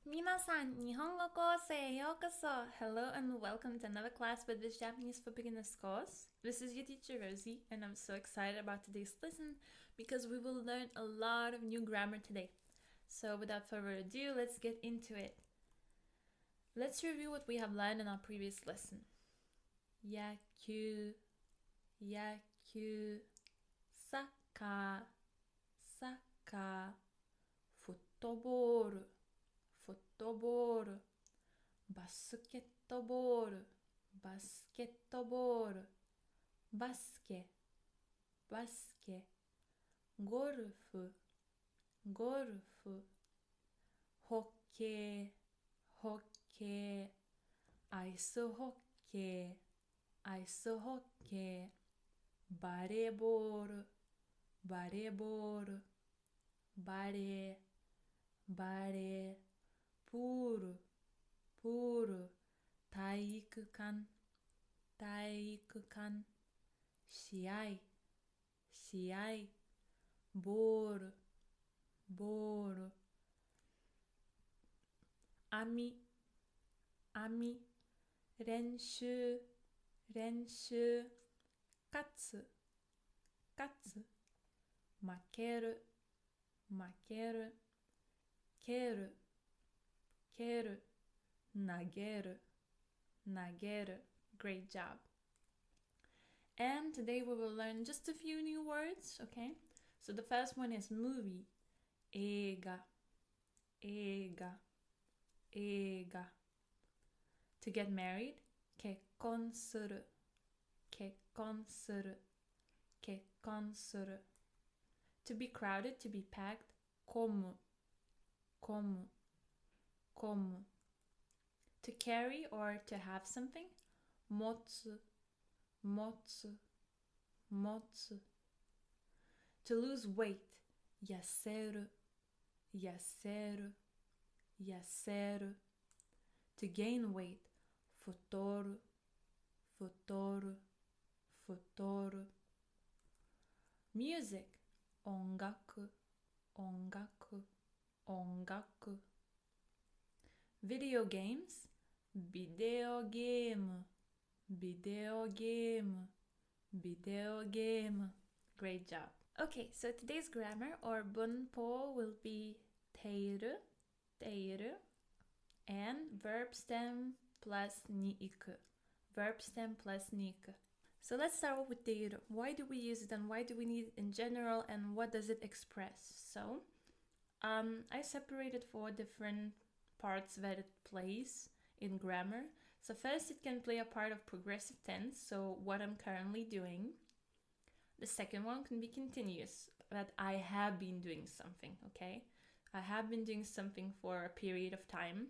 皆さん、日本語コースへようこそ. Hello and welcome to another class with this Japanese for Beginners course. This is your teacher Rosie, and I'm so excited about today's lesson because we will learn a lot of new grammar today. So without further ado, let's get into it. Let's review what we have learned in our previous lesson. Yaku, yaku, soccer, soccer, football, football, バスケットボール、バスケットボール、バスケ、バスケ、ゴルフ、ゴルフ、ホッケー、ホッケー、アイスホッケー、アイスホッケー、バレーボール、バレーボール、バレー、バレー、プール、プール、体育館、体育館、試合、試合、ボール、ボール、網、網、練習、練習、勝つ、勝つ、負ける、負ける、蹴る、蹴る、投げる、投げる. Great job. And today we will learn just a few new words, okay? So the first one is movie. 映画、映画、映画. To get married. 結婚する、結婚する、結婚する. To be crowded, to be packed. 混む、混む、混む. To carry or to have something. 持つ、持つ、持つ. To lose weight. 痩せる、痩せる、痩せる. To gain weight. 太る、太る、太る. Music. 音楽、音楽、音楽. Video games. ビデオゲーム、ビデオゲーム、ビデオゲーム. Great job. Okay, so today's grammar or bunpo will be TEIRU, TEIRU, and verb stem plus ni-iku. Verb stem plus ni-iku. So let's start off with TEIRU. Why do we use it and why do we need it in general and what does it express? So, I separated 4 different parts that it plays in grammar. So first, it can play a part of progressive tense, so what I'm currently doing. The second one can be continuous, that I have been doing something, okay? I have been doing something for a period of time.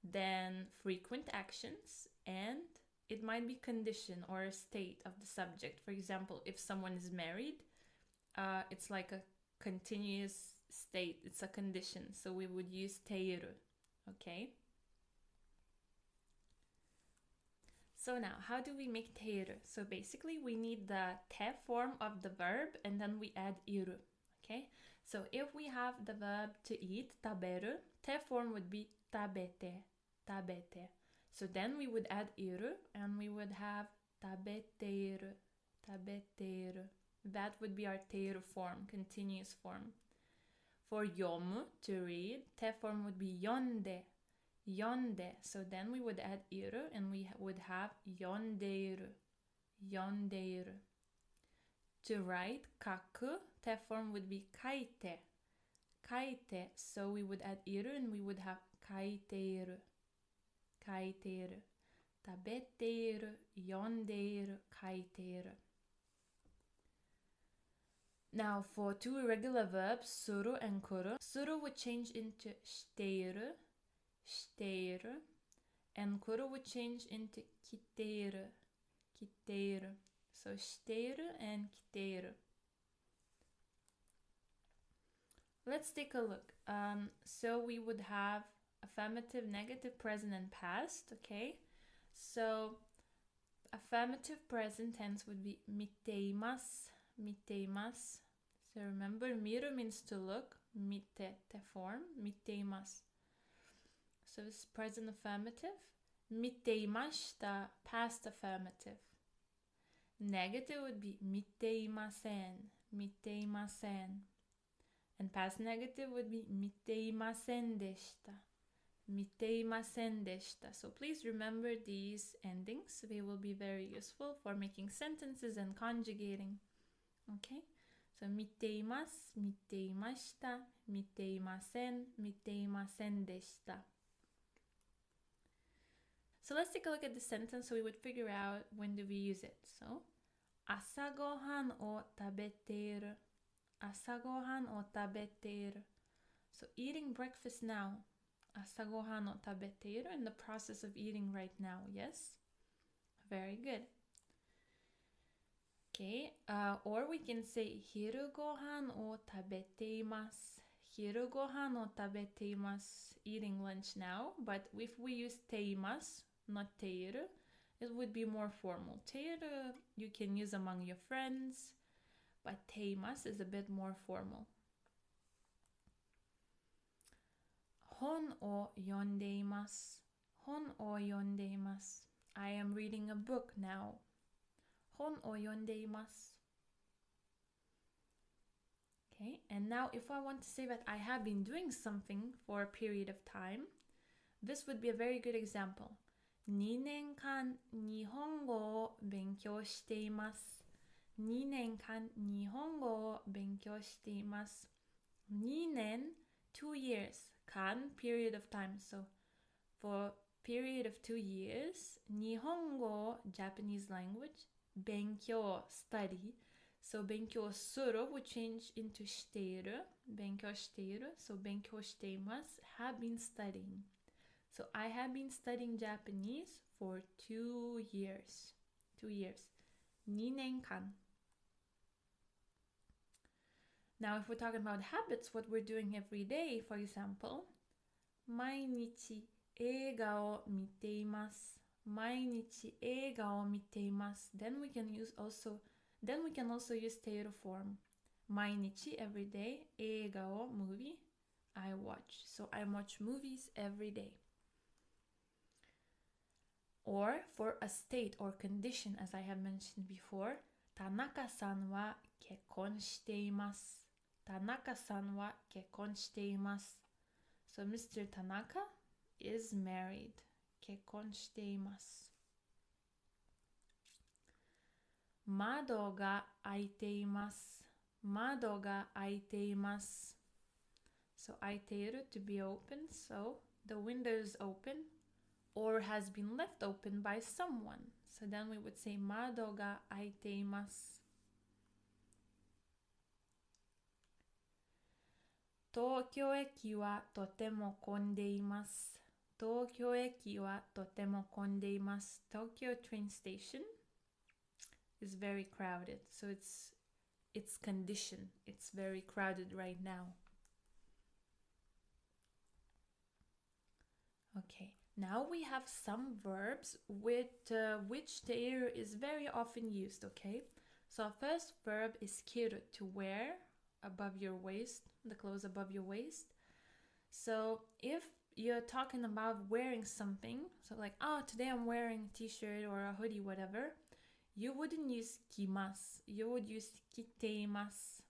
Then frequent actions, and it might be condition or a state of the subject. For example, if someone is married, it's like a continuous state, it's a condition, so we would use TEIRU, okay? So now, how do we make TEIRU? So basically, we need the te form of the verb and then we add iru, okay? So if we have the verb to eat, taberu, te form would be tabete, tabete. So then we would add iru and we would have tabeteiru, tabeteiru. That would be our TEIRU form, continuous form. For yomu, to read, te form would be yonde, yonde. So then we would add iru and we would have yondeiru, yondeiru. To write, kaku, te form would be kaite, kaite. So we would add iru and we would have kaiteiru, kaiteiru. Tabeteiru, yondeiru, kaiteiru. Now for 2 irregular verbs, suru and kuru. Suru would change into shiteiru, shiteiru, and kuru would change into kiteiru, kiteiru. So shiteiru and kiteiru. Let's take a look. So we would have affirmative, negative, present, and past, okay? So affirmative present tense would be miteimasu, miteimasu. So remember, miru means to look, mite, te form, miteimasu. So this is present affirmative. Miteimashita, past affirmative. Negative would be miteimasen, miteimasen. And past negative would be miteimasen deshita, miteimasen deshita. So please remember these endings. They will be very useful for making sentences and conjugating. Okay? So miteimasu, miteimashita, miteimasen, miteimasen deshita. So let's take a look at the sentence so we would figure out when do we use it. So, 朝ごはんを食べている。朝ごはんを食べている。So eating breakfast now. 朝ごはんを食べている in the process of eating right now. Yes? Very good. Okay, or we can say 昼ごはんを食べています。昼ごはんを食べています。Eating lunch now, but if we use ています not TEIRU, it would be more formal. TEIRU you can use among your friends, but ています is a bit more formal. 本を読んでいます。本を読んでいます。I am reading a book now. 本を読んでいます。Okay, and now if I want to say that I have been doing something for a period of time, this would be a very good example. 2年間日本語を勉強しています。2年間日本語を勉強しています。2年 2 years 間 period of time. So for period of 2 years 日本語 Japanese language 勉強 study. So 勉強する would change into している。勉強している So 勉強しています have been studying. So I have been studying Japanese for 2 years. 2 years. 2年間. Now if we're talking about habits, what we're doing every day, for example, 毎日映画を見ています。毎日映画を見ています。Then we can also use TEIRU form. 毎日 every day 映画を movie I watch. So I watch movies every day. Or for a state or condition, as I have mentioned before, 田中さんは結婚しています。田中さんは結婚しています。So Mr. Tanaka is married. 結婚しています。窓が開いています。窓が開いています。So 開いている to be open. So the window is open or has been left open by someone. So then we would say 窓が開いています。東京駅はとても混んでいます。東京駅はとても混んでいます。Tokyo train station is very crowded. So it's condition. It's very crowded right now. Okay, now we have some verbs with which TEIRU is very often used, okay? So our first verb is kiru, to wear above your waist, the clothes above your waist. So if you're talking about wearing something, so like, oh, today I'm wearing a t-shirt or a hoodie, whatever, you wouldn't use kimasu. You would use kiteimasu.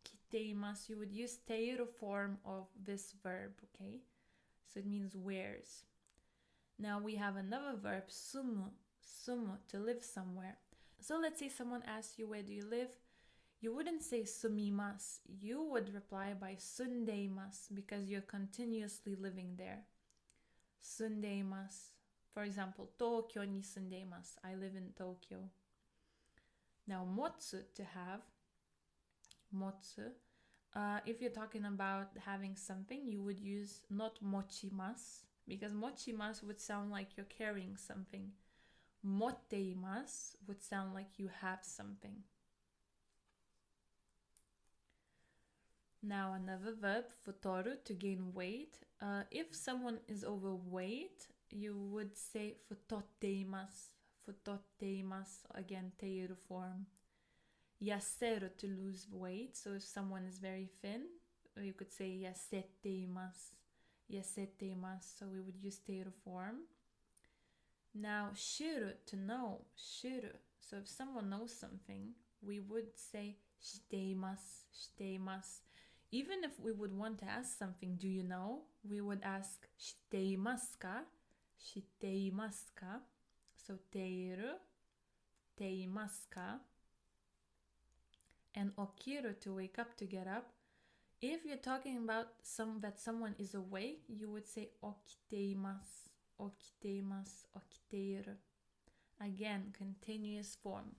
Kiteimasu. You would use TEIRU form of this verb, okay? So it means wears. Now we have another verb, sumu. Sumu, to live somewhere. So let's say someone asks you, where do you live? You wouldn't say sumimasu. You would reply by sundeimasu because you're continuously living there. Sundeimasu. For example, Tokyo ni sundeimasu. I live in Tokyo. Now, motsu, to have. Motsu. If you're talking about having something, you would use not mochimasu, because mochimasu would sound like you're carrying something. Motteimasu would sound like you have something. Now another verb, futoru, to gain weight. If someone is overweight, you would say futotteimasu. Futotteimasu, again, TEIRU form. Yaseru, to lose weight. So if someone is very thin, you could say yasetteimasu. yaseteimasu. So we would use teiru form. Now, shuru, to know, shuru. So if someone knows something, we would say shiteimasu, shiteimasu. Even if we would want to ask something, do you know? We would ask shiteimasu ka? Shiteimasu ka? So teiru, teimasu ka? And okiru, to wake up, to get up. If you're talking about that someone is awake, you would say okiteimasu, okiteimasu, okiteiru. Again, continuous form.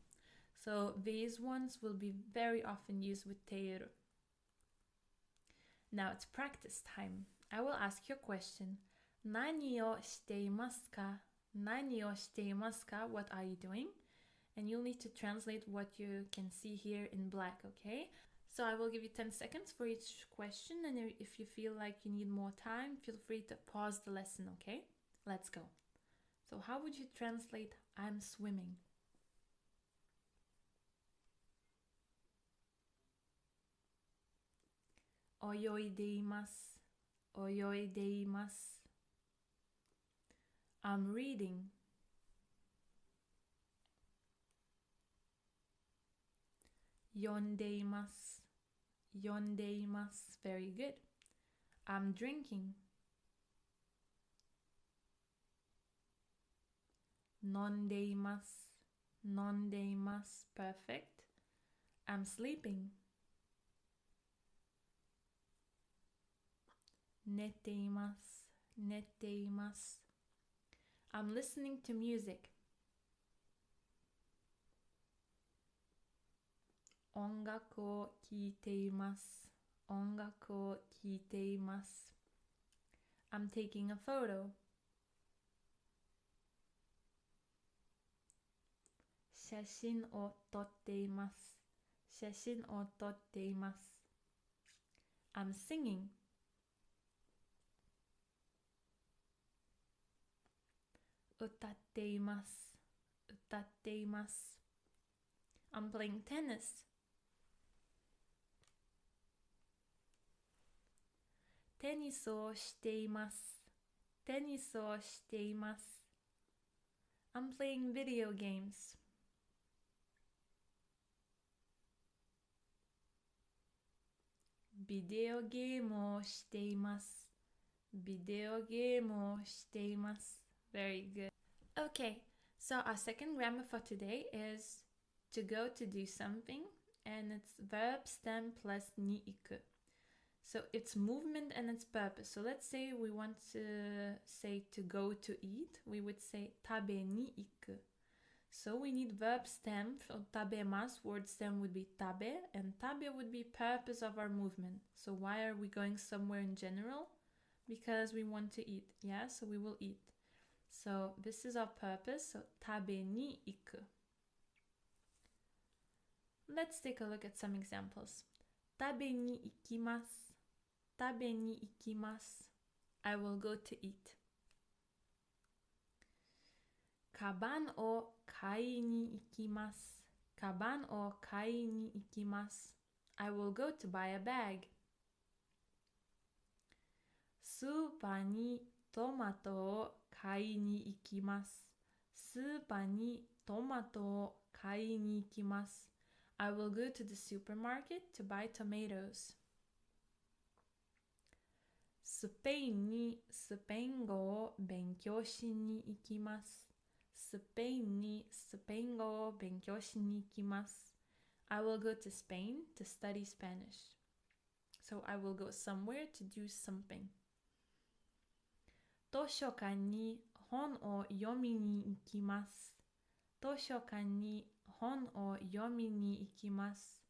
So these ones will be very often used with teiru. Now it's practice time. I will ask you a question. Nani o shiteimasu ka? Nani o shiteimasu ka? What are you doing? And you'll need to translate what you can see here in black, okay? So I will give you 10 seconds for each question, and if you feel like you need more time, feel free to pause the lesson, okay? Let's go. So how would you translate I'm swimming? Oyoideimasu, oyoideimasu. I'm reading. Yondeimasu, yondeimasu. Very good. I'm drinking. Nondeimasu, nondeimasu. Perfect. I'm sleeping. Neteimasu, neteimasu. I'm listening to music. Ongaku o kiiteimasu, ongaku o kiiteimasu. I'm taking a photo. Shashin o totteimasu, shashin o totteimasu. I'm singing. Utatteimasu, utatteimasu. I'm playing tennis. Tennis o shiteimasu, tennis o shiteimasu. I'm playing video games. Video game o shiteimasu, video game o shiteimasu. Very good. Okay, so our second grammar for today is to go to do something, and it's verb stem plus ni-iku. So it's movement and its purpose. So let's say we want to say to go to eat, we would say tabe ni iku. So we need verb stem. For tabemasu, word stem would be tabe, and tabe would be purpose of our movement. So why are we going somewhere in general? Because we want to eat, yeah? So we will eat. So this is our purpose, so tabe ni iku. Let's take a look at some examples. Tabe ni ikimasu. Tabe ni ikimasu. I will go to eat. Kaban o kai ni ikimasu. Kaban o kai ni ikimasu. I will go to buy a bag. Supa ni tomato o kai ni ikimasu. Supa ni tomato o kai ni ikimasu. I will go to the supermarket to buy tomatoes. スペインにスペイン語を勉強しに行きます。スペインにスペイン語を勉強しに行きます。I will go to Spain to study Spanish. So I will go somewhere to do something. 図書館に本を読みに行きます。図書館に本を読みに行きます。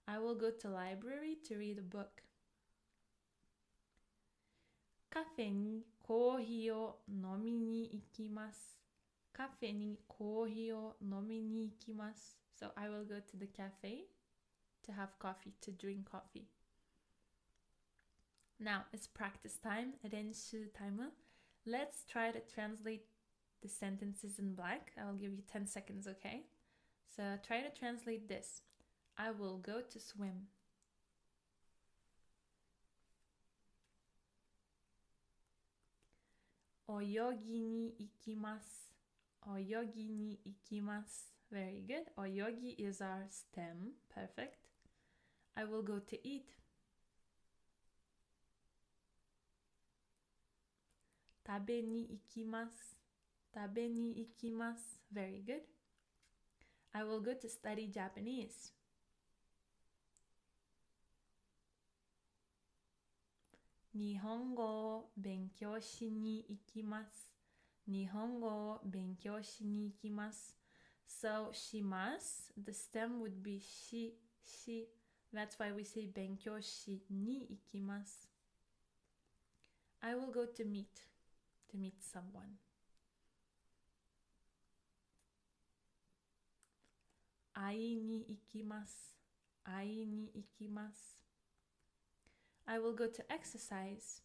I will go to library to read a book. カフェにコーヒーを飲みに行きます。カフェにコーヒーを飲みに行きます。So I will go to the cafe to have coffee, to drink coffee. Now it's practice time, 練習タイム. Let's try to translate the sentences in black. I will give you 10 seconds, okay? So try to translate this. I will go to swim. 泳ぎに行きます。泳ぎに行きます。Very good. 泳ぎ is our stem. Perfect. I will go to eat. 食べに行きます。食べに行きます。Very good. I will go to study Japanese. 日本語を勉強しに行きます。日本語を勉強しに行きます。So, します。The stem would be し。That's why we say 勉強しに行きます。I will go to meet someone. 会いに行きます。会いに行きます。I will go to exercise.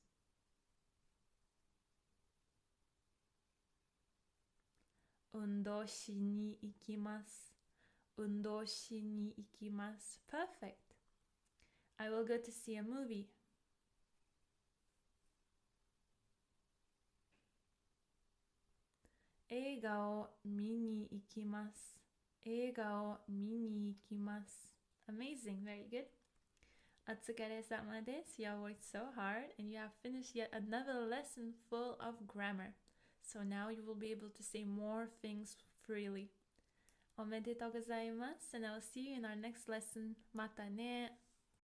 運動しに行きます。運動しに行きます。Perfect. I will go to see a movie. 映画を見に行きます。映画を見に行きます。Amazing, very good. お疲れ様です。You have worked so hard and you have finished yet another lesson full of grammar. So now you will be able to say more things freely. おめでとうございます。And I will see you in our next lesson. またね。